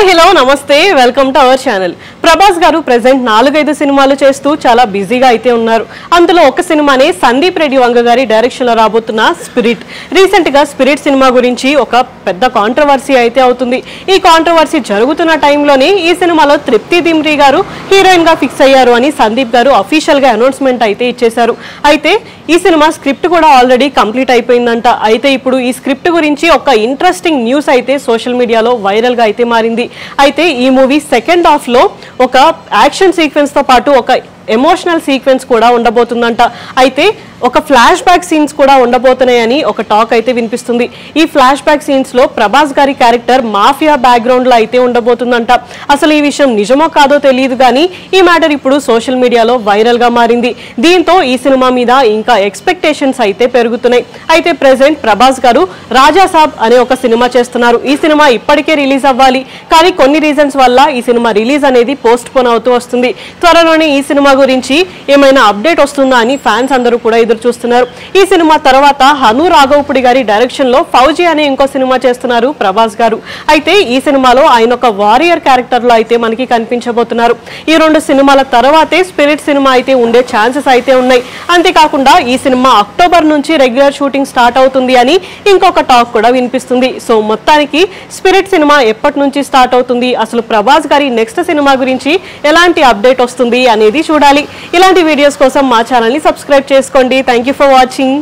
Hi hello నమస్తే welcome to our channel. Prabhas గారు present 4-5 సినిమాలు చేస్తూ చాలా బిజీగా అయితే ఉన్నారు. అందులో ఒక సినిమానే సందీప్ రెడ్డి వంగ గారి డైరెక్షన్ లో రాబోతున్న స్పిరిట్. రీసెంట్ గా స్పిరిట్ సినిమా గురించి ఒక పెద్ద కాంట్రవర్సీ అయితే అవుతుంది. ఈ కాంట్రవర్సీ జరుగుతున్న టైంలోనే ఈ సినిమాలో తృప్తి దిమ్రీ గారు హీరోయిన్ గా ఫిక్స్ అయ్యారు అని సందీప్ గారు అఫీషియల్ గా అనౌన్స్మెంట్ అయితే ఇచ్చేశారు. అయితే ఈ సినిమా స్క్రిప్ట్ కూడా ఆల్రెడీ కంప్లీట్ అయిపోయిందంట. అయితే ఇప్పుడు ఈ స్క్రిప్ట్ గురించి ఒక ఇంట్రెస్టింగ్ న్యూస్ అయితే సోషల్ మీడియాలో వైరల్ గా అయితే మారింది. అయితే ఈ మూవీ సెకండ్ హాఫ్ లో ఒక యాక్షన్ సీక్వెన్స్ తో పాటు ఒక ఎమోషనల్ సీక్వెన్స్ కూడా ఉండబోతుందంట. అయితే ఒక ఫ్లాష్ బ్యాక్ సీన్స్ కూడా ఉండబోతున్నాయని ఒక టాక్ అయితే వినిపిస్తుంది. ఈ ఫ్లాష్ బ్యాక్ సీన్స్ లో ప్రభాస్ గారి క్యారెక్టర్ మాఫియా బ్యాక్గ్రౌండ్ లో అయితే ఉండబోతుందంట. అసలు ఈ విషయం నిజమో కాదో తెలియదు కానీ ఈ మ్యాటర్ ఇప్పుడు సోషల్ మీడియాలో వైరల్ గా మారింది. దీంతో ఈ సినిమా మీద ఇంకా ఎక్స్పెక్టేషన్స్ అయితే పెరుగుతున్నాయి. అయితే ప్రెసెంట్ ప్రభాస్ గారు రాజా సాబ్ అనే ఒక సినిమా చేస్తున్నారు. ఈ సినిమా ఇప్పటికే రిలీజ్ అవ్వాలి కానీ కొన్ని రీజన్స్ వల్ల ఈ సినిమా రిలీజ్ అనేది పోస్ట్ పోన్ అవుతూ వస్తుంది. త్వరలోనే ఈ సినిమా గురించి ఏమైనా అప్డేట్ వస్తుందా అని ఫ్యాన్స్ అందరూ కూడా ఎదురు చూస్తున్నారు. ఈ సినిమా తర్వాత హను రాఘవపుడి గారి డైరెక్షన్ లో ఫౌజీ అనే ఇంకో సినిమా చేస్తున్నారు ప్రభాస్ గారు. అయితే ఈ సినిమాలో ఆయన ఒక వారియర్ క్యారెక్టర్ లో అయితే మనకి కనిపించబోతున్నారు. ఈ 2 సినిమాల తర్వాతే స్పిరిట్ సినిమా అయితే ఉండే ఛాన్సెస్ అయితే ఉన్నాయి. అంతేకాకుండా ఈ సినిమా అక్టోబర్ నుంచి రెగ్యులర్ షూటింగ్ స్టార్ట్ అవుతుంది అని ఇంకొక టాక్ కూడా వినిపిస్తుంది. సో మొత్తానికి స్పిరిట్ సినిమా ఎప్పటి నుంచి స్టార్ట్ అవుతుంది, అసలు ప్రభాస్ గారి నెక్స్ట్ సినిమా గురించి ఎలాంటి అప్డేట్ వస్తుంది అనేది చూడాలి. ఇలాంటి వీడియోస్ కోసం మా ఛానల్ ని సబ్స్క్రైబ్ చేసుకోండి. Thank you for watching.